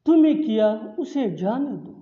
तुम्हें किया उसे जाने दो,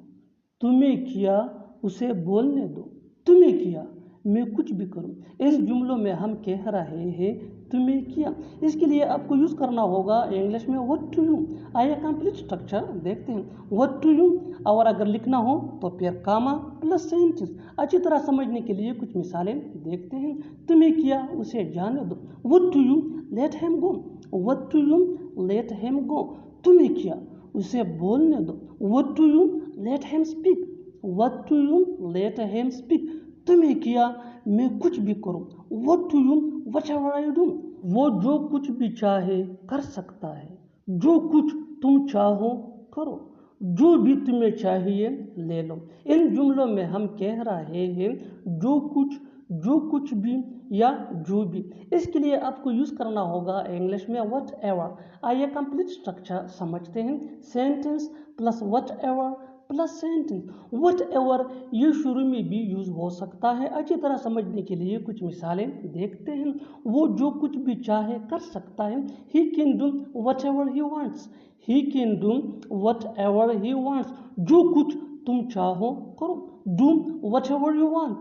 तुम्हें किया उसे बोलने दो, तुम्हें किया मैं कुछ भी करूं। इन जुमलों में हम कह रहे हैं तुम्हें किया। इसके लिए आपको यूज़ करना होगा इंग्लिश में व्हाट टू यू। आइए कंप्लीट स्ट्रक्चर देखते हैं। व्हाट टू यू, और अगर लिखना हो तो फिर कामा प्लस सेंटेंस। अच्छी तरह समझने के लिए कुछ मिसालें देखते हैं। तुम्हें किया उसे जाने दो, what to you let him go, what to you let him go. तुम्हें किया उसे बोलने दो, what to you let him speak, what to you let him speak. तुम्हें किया मैं कुछ भी करूं, what to you whatever I do. वो जो कुछ भी चाहे कर सकता है, जो कुछ तुम चाहो करो, जो भी तुम्हें चाहिए ले लो। इन जुमलों में हम कह रहे हैं जो कुछ भी या जो भी। इसके लिए आपको यूज़ करना होगा इंग्लिश में व्हाट एवर। आइए कंप्लीट स्ट्रक्चर समझते हैं। Sentence plus what ever plus sentence. What ever ये शुरू में भी यूज़ हो सकता है। अच्छी तरह समझने के लिए कुछ मिसालें देखते हैं। वो जो कुछ भी चाहे कर सकता है। He can do whatever he wants, he can do whatever he wants. जो कुछ तुम चाहो करो, do whatever you want,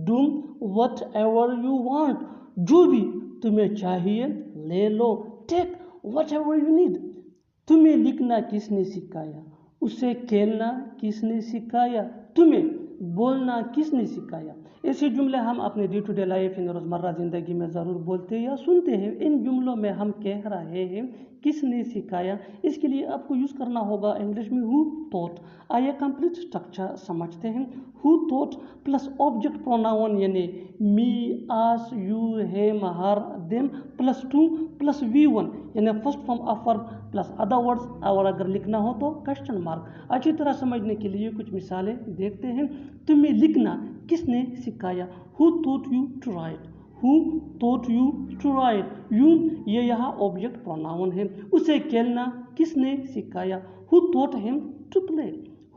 do whatever you want. जो भी तुम्हें चाहिए ले लो, take whatever you need. तुम्हें लिखना किसने सिखाया, उसे खेलना किसने सिखाया, तुम्हें बोलना किसने सिखाया। ऐसे जुमले हम अपने डे टू डे लाइफ इन रोज़मर्रा ज़िंदगी में ज़रूर बोलते या सुनते हैं। इन जुमलों में हम कह रहे हैं किसने सिखाया। इसके लिए आपको यूज़ करना होगा इंग्लिश में हु टॉट। आइए कंप्लीट स्ट्रक्चर समझते हैं। Who taught plus object pronoun यानी me, us, you, him, her, them plus to plus V1 यानी first form of verb plus other words, और अगर लिखना हो तो क्वेश्चन मार्क। अच्छी तरह समझने के लिए कुछ मिसालें देखते हैं। तुम्हें लिखना किसने सिखाया, who taught you to write, who taught you to write. You ये यहाँ ऑब्जेक्ट प्रोनाउन है। उसे खेलना किसने सिखाया, who taught him to play,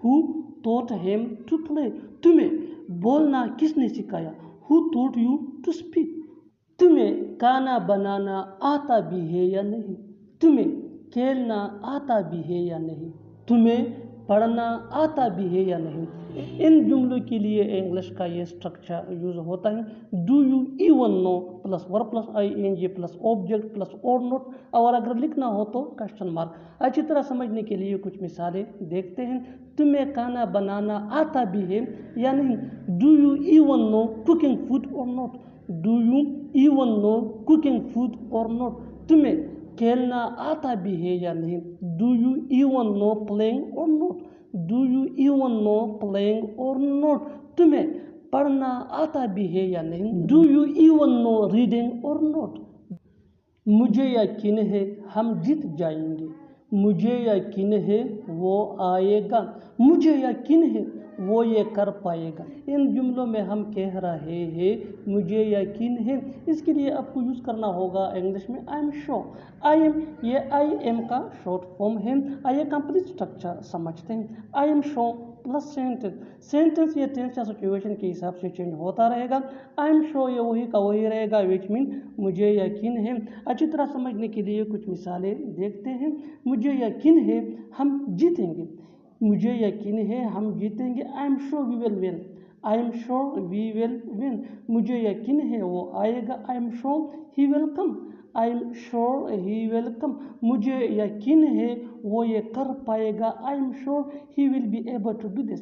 who taught him to play. तुम्हें बोलना किसने सिखाया, who taught you to speak. तुम्हें खाना बनाना आता भी है या नहीं, तुम्हें खेलना आता भी है या नहीं, तुम्हें पढ़ना आता भी है या नहीं। इन जुमलों के लिए इंग्लिश का ये स्ट्रक्चर यूज होता है। Do you even no plus verb plus ING plus object plus और नोट, और अगर लिखना हो तो क्वेश्चन मार्क। अच्छी तरह समझने के लिए कुछ मिसालें देखते हैं। तुम्हें खाना बनाना आता भी है या नहीं, do you even know cooking food or not, do you even know cooking food or not. तुम्हें खेलना आता भी है या नहीं, do you even know playing or not, do you even know playing or not. तुम्हें पढ़ना आता भी है या नहीं, do you even know reading or not. मुझे यकीन है हम जीत जाएंगे, मुझे यकीन है वो आएगा, मुझे यकीन है वो ये कर पाएगा। इन जुमलों में हम कह रहे हैं मुझे यकीन है। इसके लिए आपको यूज़ करना होगा इंग्लिश में आई एम श्योर। आई एम ये आई एम का शॉर्ट फॉर्म है। आइए कंप्लीट स्ट्रक्चर समझते हैं। आई am sure plus sentence. Sentence ये टेंस या सिचुएशन के हिसाब से चेंज होता रहेगा। आई एम श्योर ये वही का वही रहेगा, विच मीन मुझे यकीन है। अच्छी तरह समझने के लिए कुछ मिसालें देखते हैं। मुझे यकीन है हम जीतेंगे, मुझे यकीन है हम जीतेंगे। I am sure we will win, I am sure we will win. मुझे यकीन है वो आएगा, I am sure he will come, I am sure he will come. मुझे यकीन है वो ये कर पाएगा, I am sure he will be able to do this.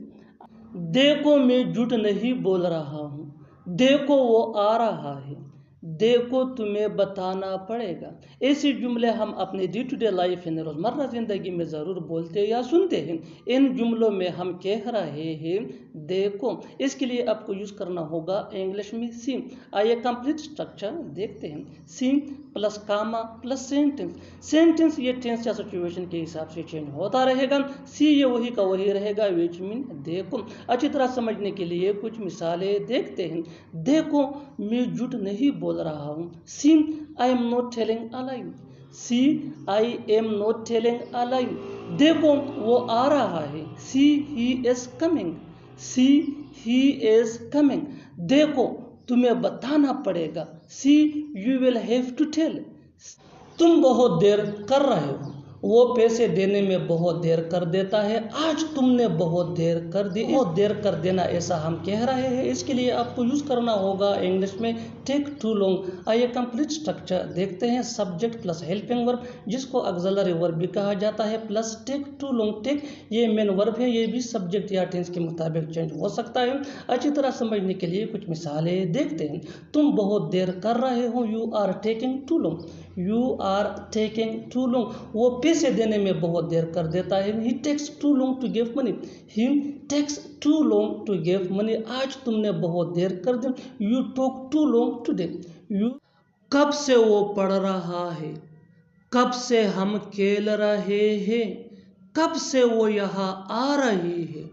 देखो मैं झूठ नहीं बोल रहा हूँ, देखो वो आ रहा है, देखो तुम्हें बताना पड़ेगा। ऐसे जुमले हम अपने डे टू डे लाइफ इन रोज़मर्रा ज़िंदगी में ज़रूर बोलते या सुनते हैं। इन जुमलों में हम कह रहे हैं देखो। इसके लिए आपको यूज़ करना होगा इंग्लिश में सी। आइए कंप्लीट स्ट्रक्चर देखते हैं। सी प्लस कामा प्लस सेंटेंस। सेंटेंस ये टेंस या सिचुएशन के हिसाब से चेंज होता रहेगा। सी ये वही का वही रहेगा, विच मीन देखो। अच्छी तरह समझने के लिए कुछ मिसालें देखते हैं। देखो मैं झूठ नहीं बोल रहा हूँ, see I am not telling a lie, see I am not telling a lie. देखो वो आ रहा है, see he is coming, see he is coming. देखो तुम्हें बताना पड़ेगा, see you will have to tell. तुम बहुत देर कर रहे हो, वो पैसे देने में बहुत देर कर देता है। आज तुमने बहुत देर कर दी। बहुत देर कर देना ऐसा हम कह रहे हैं। इसके लिए आपको यूज़ करना होगा इंग्लिश में टेक टू लॉन्ग। आइए कंप्लीट स्ट्रक्चर देखते हैं। सब्जेक्ट प्लस हेल्पिंग वर्ब, जिसको ऑक्सिलरी वर्ब भी कहा जाता है, plus take too long. Take ये मेन वर्ब है, ये भी सब्जेक्ट या टेंस के मुताबिक चेंज हो सकता है। अच्छी तरह समझने के लिए कुछ मिसालें देखते हैं। तुम बहुत देर कर रहे हो, you are taking too long. You are taking too long, वो पैसे देने में बहुत देर कर देता है। He takes too long to give money. He takes too long to give money. आज तुमने बहुत देर कर दी। You talk too long today. You कब से वो पढ़ रहा है, कब से हम खेल रहे हैं, कब से वो यहाँ आ रही है,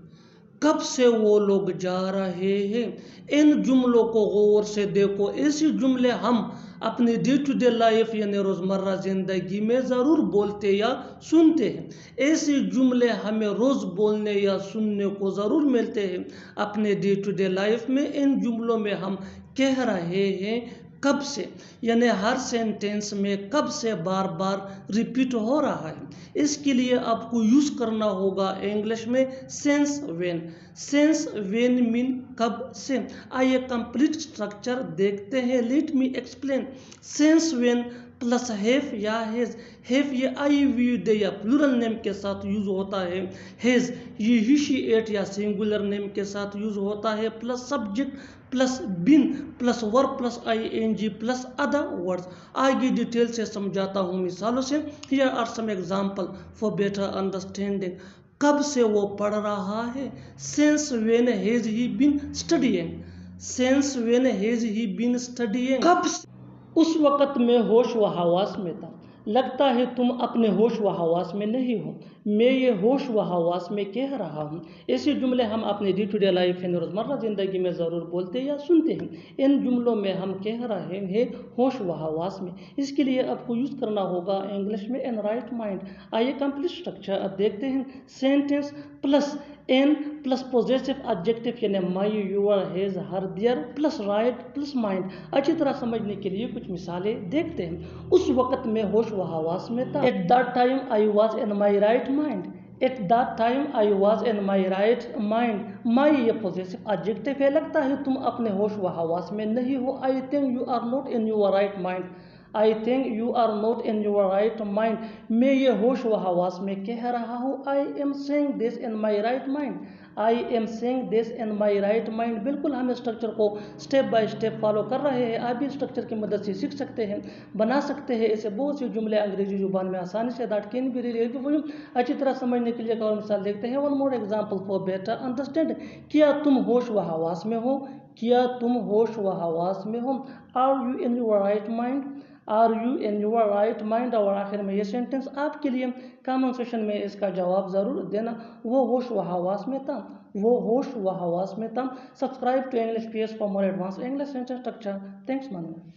कब से वो लोग जा रहे हैं। इन जुमलों को गौर से देखो। ऐसे जुमले हम अपनी डे टू डे लाइफ यानी रोज़मर्रा ज़िंदगी में ज़रूर बोलते या सुनते हैं। ऐसे जुमले हमें रोज़ बोलने या सुनने को ज़रूर मिलते हैं अपने डे टू डे लाइफ में। इन जुमलों में हम कह रहे हैं कब से, यानी हर सेंटेंस में कब से बार बार रिपीट हो रहा है। इसके लिए आपको यूज़ करना होगा इंग्लिश में since when. Since when mean कब से। आइए कंप्लीट स्ट्रक्चर देखते हैं। Let me explain. Since when plus have या हैज। हैव ये आई वी डे या प्लूरल नेम के साथ यूज होता है। हैज ये ही शी एट या सिंगुलर नेम के साथ यूज होता है। Plus subject plus been plus verb plus ing plus other words. आगे डिटेल से समझाता हूँ मिसालों से। Here are some example for better understanding. कब से वो पढ़ रहा है, since when has he been studying. Since when has he been studying, कब से, उस वक़्त मैं होश व हवास में था। लगता है तुम अपने होश व हवास में नहीं हो, मैं ये होश व हवास में कह रहा हूँ। ऐसे जुमले हम अपने डे टू डे लाइफ यानी रोज़मर्रा ज़िंदगी में ज़रूर बोलते या सुनते हैं। इन जुमलों में हम कह रहे हैं होश व हवास में। इसके लिए आपको यूज़ करना होगा इंग्लिश में एन राइट माइंड। आइए कंप्लीट स्ट्रक्चर अब देखते हैं। Sentence plus in plus possessive adjective यानी my, your, his, her, their plus right plus mind. अच्छी तरह समझने के लिए कुछ मिसालें देखते हैं। उस वक़्त में होश व हवास में था। At that time I was in my right mind. At that time I was in my right mind. My ये पोजेसिव एडजेक्टिव है। लगता है तुम अपने होश व हवास में नहीं हो। I think you are not in your right mind. I think you are not in your right mind, मैं ये होश व हवास में कह रहा हूँ। I am saying this in my right mind. I am saying this in my right mind. बिल्कुल हम स्ट्रक्चर को स्टेप बाय स्टेप फॉलो कर रहे हैं। आप भी स्ट्रक्चर की मदद से सीख सकते हैं, बना सकते हैं ऐसे बहुत से जुमले अंग्रेजी जुबान में आसानी से। That can be really helpful. अच्छी तरह समझने के लिए एक और मिसाल देखते हैं। One more example for better understand. क्या तुम होश व हवास में हो, क्या तुम होश व हवास में हो। Are you in your right mind, are you in your right mind. और आखिर में ये सेंटेंस आपके लिए कमेंट सेक्शन में इसका जवाब ज़रूर देना। वो होश व हवास में था, वो होश व हवास में था। Subscribe to English PS for more advance English sentence structure. Thanks मानना।